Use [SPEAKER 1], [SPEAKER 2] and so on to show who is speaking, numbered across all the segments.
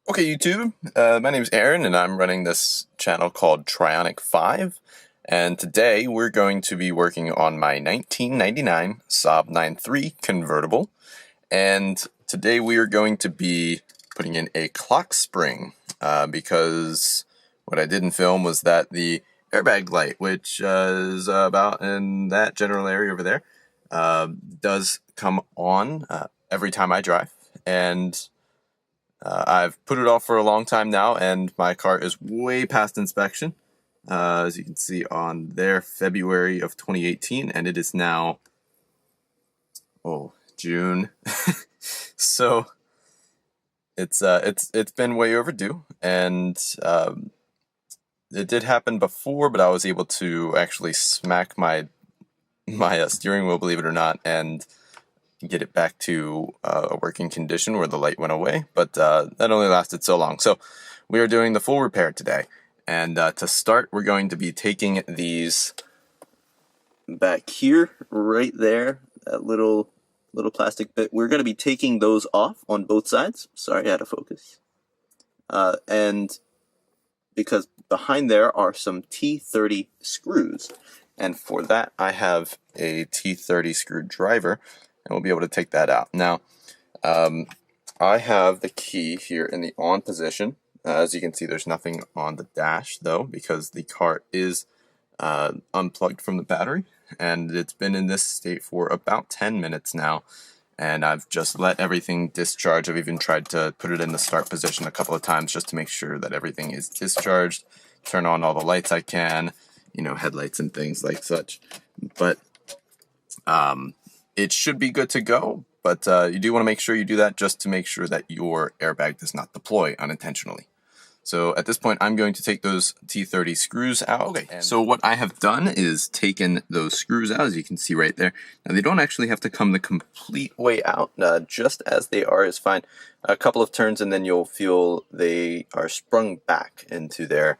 [SPEAKER 1] Okay, YouTube, my name is Aaron, and I'm running this channel called Trionic 5, and today we're going to be working on my 1999 Saab 9.3 convertible, and today we are going to be putting in a clock spring, because what I didn't film was that the airbag light, which is about in that general area over there, does come on every time I drive, and I've put it off for a long time now, and my car is way past inspection. As you can see on there, February of 2018, and it is now, June. So it's been way overdue, and it did happen before, but I was able to actually smack my steering wheel, believe it or not, and get it back to a working condition where the light went away, but that only lasted so long. So we are doing the full repair today, and to start, we're going to be taking these back here, right there, that little plastic bit. We're going to be taking those off on both sides. Sorry, out of focus. And because behind there are some T30 screws, and for that I have a T30 screwdriver, and we'll be able to take that out. Now, I have the key here in the on position. As you can see, there's nothing on the dash, though, because the car is unplugged from the battery, and it's been in this state for about 10 minutes now, and I've just let everything discharge. I've even tried to put it in the start position a couple of times just to make sure that everything is discharged, turn on all the lights I can, headlights and things like such. But it should be good to go, but you do want to make sure you do that just to make sure that your airbag does not deploy unintentionally. So at this point, I'm going to take those T30 screws out. Okay, so what I have done is taken those screws out, as you can see right there. Now, they don't actually have to come the complete way out. Just as they are is fine. A couple of turns, and then you'll feel they are sprung back into their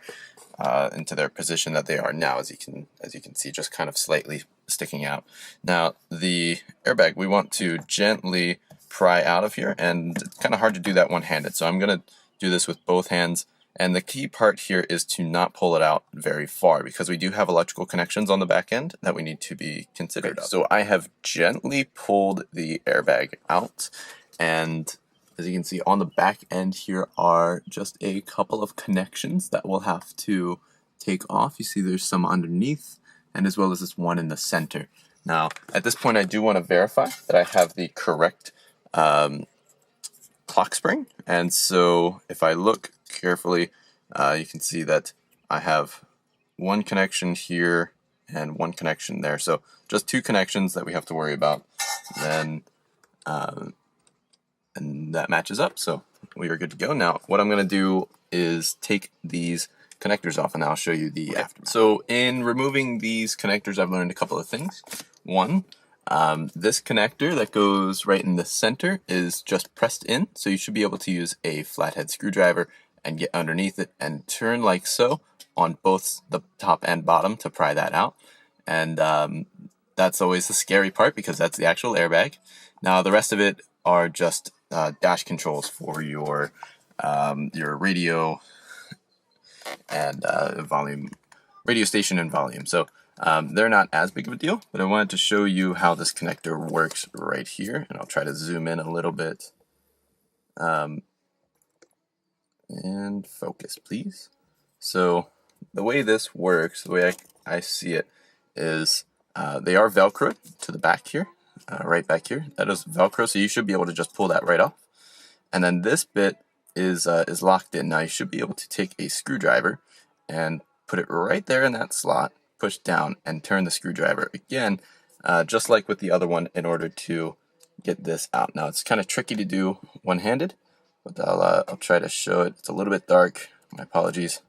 [SPEAKER 1] position that they are now, as you can see, just kind of slightly sticking out. Now, the airbag, we want to gently pry out of here, and it's kind of hard to do that one-handed, so I'm going to do this with both hands. And the key part here is to not pull it out very far, because we do have electrical connections on the back end that we need to be considered of. So I have gently pulled the airbag out, and as you can see on the back end here are just a couple of connections that we'll have to take off. You see there's some underneath, and as well as this one in the center. Now, at this point, I do want to verify that I have the correct clock spring, and so if I look carefully, you can see that I have one connection here and one connection there, so just two connections that we have to worry about. Then and that matches up, so we are good to go. Now, what I'm going to do is take these connectors off, and I'll show you the aftermath. So in removing these connectors, I've learned a couple of things. One, this connector that goes right in the center is just pressed in, so you should be able to use a flathead screwdriver and get underneath it and turn like so on both the top and bottom to pry that out. And that's always the scary part, because that's the actual airbag. Now, the rest of it are just dash controls for your radio and volume, radio station and volume. So they're not as big of a deal, but I wanted to show you how this connector works right here, and I'll try to zoom in a little bit. And focus, please. So the way this works, the way I see it, is they are Velcroed to the back here, right back here. That is Velcro, so you should be able to just pull that right off. And then this bit is locked in. Now, you should be able to take a screwdriver and put it right there in that slot, push down, and turn the screwdriver again, just like with the other one, in order to get this out. Now, it's kind of tricky to do one-handed, but I'll try to show it. It's a little bit dark. My apologies.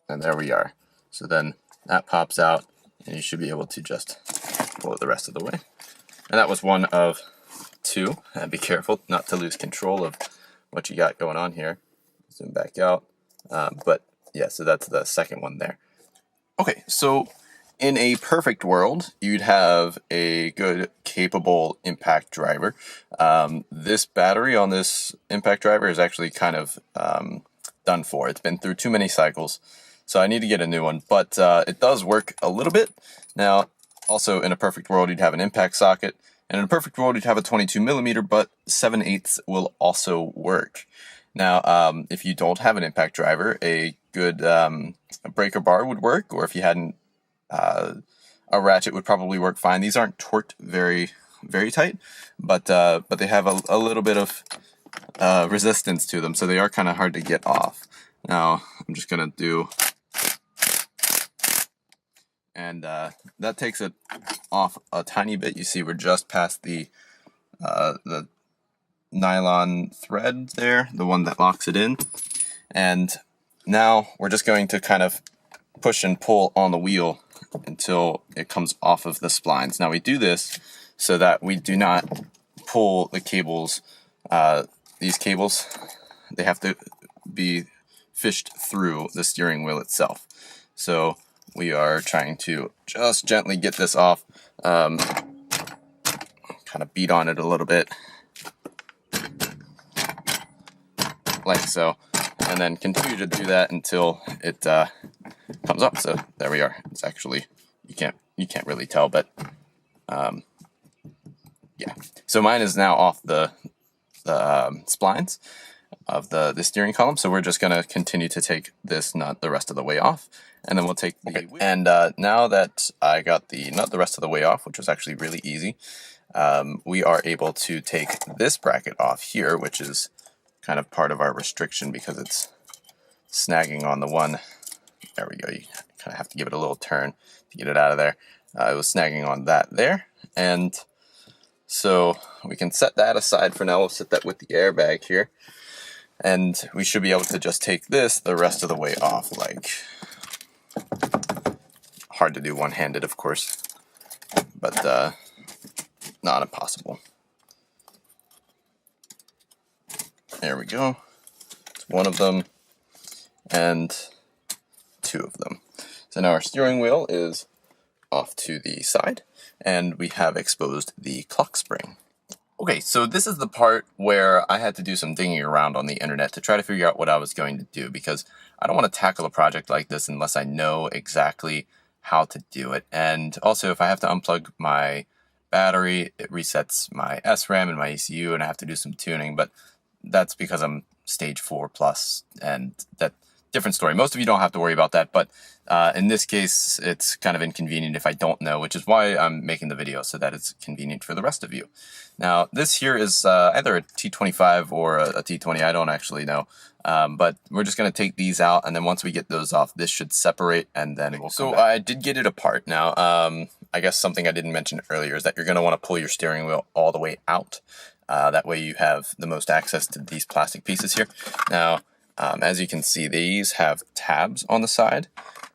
[SPEAKER 1] And there we are. So then that pops out, and you should be able to just pull it the rest of the way. And that was one of two. And be careful not to lose control of what you got going on here. Zoom back out. But yeah, so that's the second one there. Okay, so in a perfect world, you'd have a good, capable impact driver. This battery on this impact driver is actually kind of done for. It's been through too many cycles, so I need to get a new one, but it does work a little bit. Now, also in a perfect world, you'd have an impact socket, and in a perfect world, you'd have a 22mm, but 7/8 will also work. Now, if you don't have an impact driver, a good breaker bar would work, or if you hadn't, a ratchet would probably work fine. These aren't torqued very, very tight, but they have a little bit of resistance to them, so they are kind of hard to get off. Now, I'm just gonna do, and that takes it off a tiny bit. You see, we're just past the nylon thread there, the one that locks it in, and now we're just going to kind of push and pull on the wheel until it comes off of the splines. Now we do this so that we do not pull the cables. These cables, they have to be fished through the steering wheel itself. So we are trying to just gently get this off, kind of beat on it a little bit, like so, and then continue to do that until it comes up. So there we are. It's actually, you can't really tell, but yeah. So mine is now off the splines of the steering column. So we're just gonna continue to take this nut the rest of the way off, and then we'll take the wheel. And now that I got the nut the rest of the way off, which was actually really easy, we are able to take this bracket off here, which is kind of part of our restriction because it's snagging on the one. There we go. You kind of have to give it a little turn to get it out of there. It was snagging on that there, and so we can set that aside for now. We'll set that with the airbag here, and we should be able to just take this the rest of the way off. Like, hard to do one-handed, of course, but not impossible. There we go. It's one of them and two of them. So now our steering wheel is off to the side, and we have exposed the clock spring. Okay, so this is the part where I had to do some digging around on the internet to try to figure out what I was going to do, because I don't want to tackle a project like this unless I know exactly how to do it. And also, if I have to unplug my battery, it resets my SRAM and my ECU, and I have to do some tuning, but that's because I'm stage 4 plus, and that different story. Most of you don't have to worry about that, but in this case, it's kind of inconvenient if I don't know, which is why I'm making the video, so that it's convenient for the rest of you. Now, this here is either a T25 or a T20, I don't actually know, but we're just going to take these out, and then once we get those off, this should separate, and then we'll come back. I did get it apart. Now, I guess something I didn't mention earlier is that you're going to want to pull your steering wheel all the way out. That way you have the most access to these plastic pieces here. Now, as you can see, these have tabs on the side,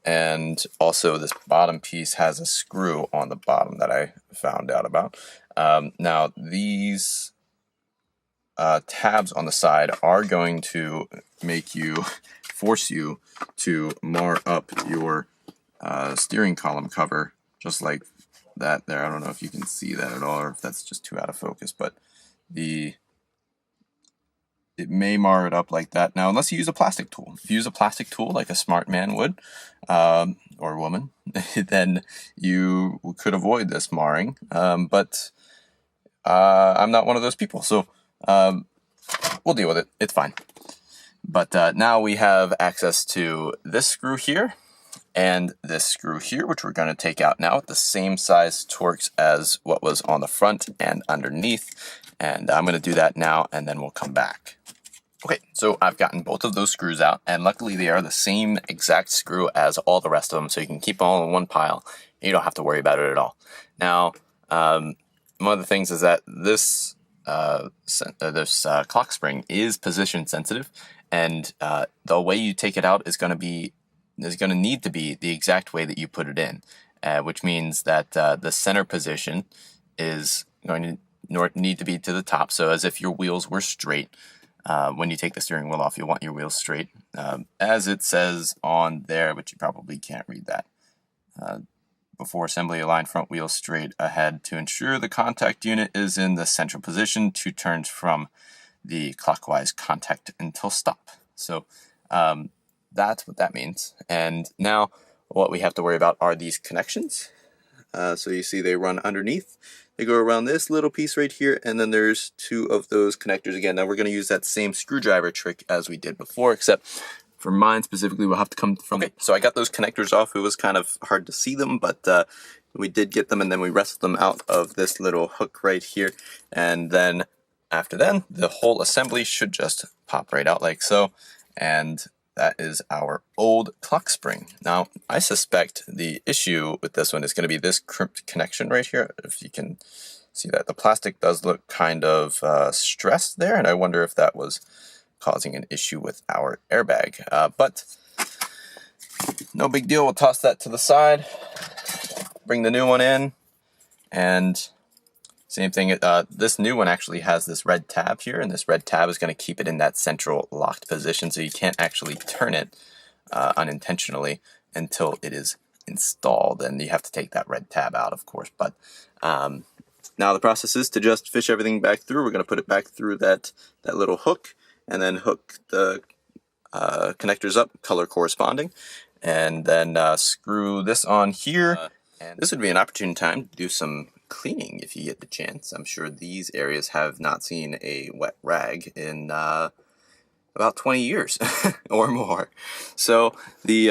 [SPEAKER 1] and also this bottom piece has a screw on the bottom that I found out about. Now, these tabs on the side are going to force you to mar up your steering column cover, just like that there. I don't know if you can see that at all, or if that's just too out of focus, but it may mar it up like that. Now, unless you use a plastic tool. If you use a plastic tool like a smart man would, or woman, then you could avoid this marring. But I'm not one of those people, so we'll deal with it. It's fine. But now we have access to this screw here and this screw here, which we're going to take out now with the same size Torx as what was on the front and underneath. And I'm going to do that now, and then we'll come back. Okay, so I've gotten both of those screws out, and luckily they are the same exact screw as all the rest of them, so you can keep them all in one pile. And you don't have to worry about it at all. Now, one of the things is that this clock spring is position sensitive, and the way you take it out is going to need to be the exact way that you put it in, which means that the center position is going to need to be to the top. So as if your wheels were straight. When you take the steering wheel off, you want your wheels straight, as it says on there, but you probably can't read that. before assembly, align front wheel straight ahead to ensure the contact unit is in the central position, 2 turns from the clockwise contact until stop. So that's what that means. And now what we have to worry about are these connections. So you see they run underneath. They go around this little piece right here, and then there's 2 of those connectors again. Now we're going to use that same screwdriver trick as we did before, except for mine specifically, we'll have to come from... Okay, so I got those connectors off. It was kind of hard to see them, but we did get them, and then we wrestled them out of this little hook right here. And then after then, the whole assembly should just pop right out like so. And that is our old clock spring. Now, I suspect the issue with this one is going to be this crimped connection right here. If you can see that, the plastic does look kind of stressed there, and I wonder if that was causing an issue with our airbag. But no big deal. We'll toss that to the side, bring the new one in, and same thing. This new one actually has this red tab here, and this red tab is going to keep it in that central locked position, so you can't actually turn it unintentionally until it is installed, and you have to take that red tab out, of course. But now the process is to just fish everything back through. We're going to put it back through that little hook, and then hook the connectors up, color corresponding, and then screw this on here. And this would be an opportune time to do some cleaning if you get the chance. I'm sure these areas have not seen a wet rag in about 20 years or more. So the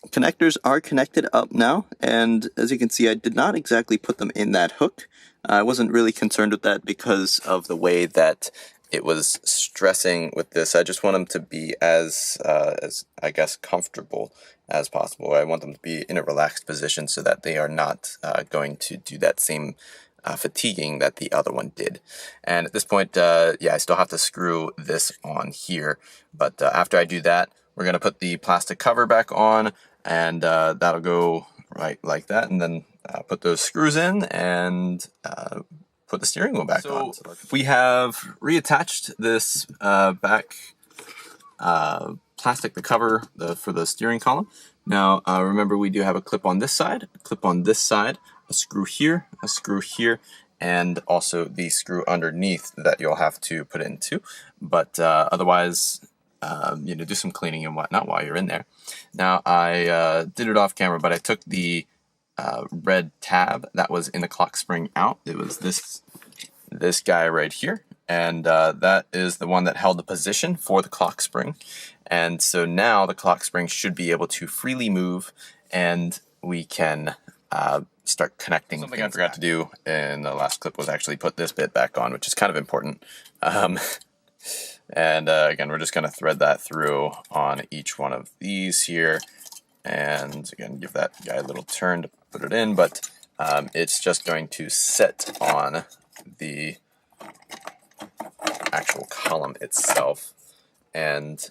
[SPEAKER 1] connectors are connected up now, and as you can see, I did not exactly put them in that hook. I wasn't really concerned with that because of the way that it was stressing with this. I just want them to be as I guess comfortable as possible. I want them to be in a relaxed position so that they are not going to do that same fatiguing that the other one did. And at this point, yeah, I still have to screw this on here. But after I do that, we're going to put the plastic cover back on, and that'll go right like that. And then put those screws in and put the steering wheel back on. So we have reattached this back plastic, the cover for the steering column. Now remember, we do have a clip on this side, a clip on this side, a screw here, and also the screw underneath that you'll have to put into. But otherwise, you know, do some cleaning and whatnot while you're in there. Now I did it off camera, but I took the red tab that was in the clock spring out. It was this guy right here, and that is the one that held the position for the clock spring. And so now the clock spring should be able to freely move, and we can start connecting. Something I forgot to do in the last clip was actually put this bit back on, which is kind of important. And again, we're just going to thread that through on each one of these here. And again, give that guy a little turn to put it in, but it's just going to sit on the actual column itself. And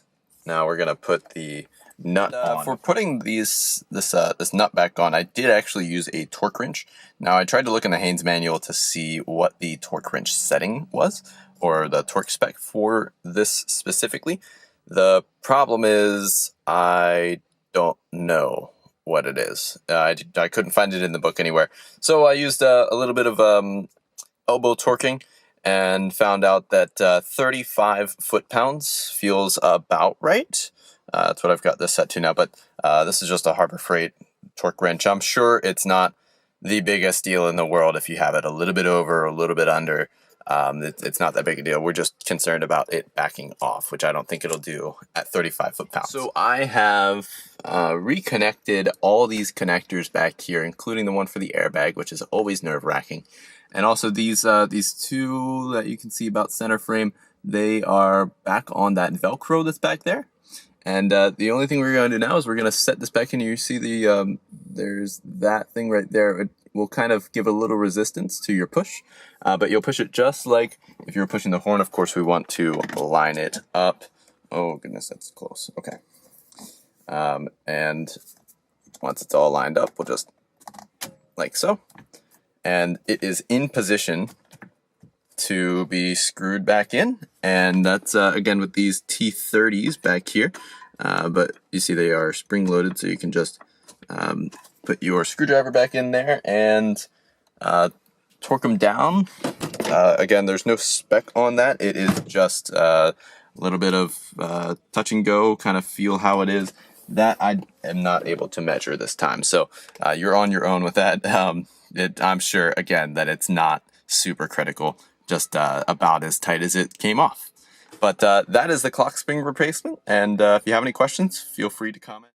[SPEAKER 1] now we're going to put the nut on. For putting this nut back on, I did actually use a torque wrench. Now I tried to look in the Haynes manual to see what the torque wrench setting was, or the torque spec for this specifically. The problem is I don't know what it is. I couldn't find it in the book anywhere. So I used a little bit of elbow torquing and found out that 35 foot-pounds feels about right. That's what I've got this set to now, but this is just a Harbor Freight torque wrench. I'm sure it's not the biggest deal in the world if you have it a little bit over or a little bit under. It's not that big a deal. We're just concerned about it backing off, which I don't think it'll do at 35 foot-pounds. So I have reconnected all these connectors back here, including the one for the airbag, which is always nerve-wracking. And also these two that you can see about center frame, they are back on that Velcro that's back there. And the only thing we're going to do now is we're going to set this back in. You see the there's that thing right there. It will kind of give a little resistance to your push, but you'll push it just like if you're pushing the horn. Of course, we want to line it up. Oh goodness, that's close. Okay. And once it's all lined up, we'll just like so. And it is in position to be screwed back in, and that's again with these T30s back here, but you see they are spring loaded, so you can just put your screwdriver back in there and torque them down. Again, there's no spec on that. It is just a little bit of touch and go, kind of feel how it is. That I am not able to measure this time. So you're on your own with that. I'm sure, again, that it's not super critical, just about as tight as it came off. But that is the clock spring replacement. And if you have any questions, feel free to comment.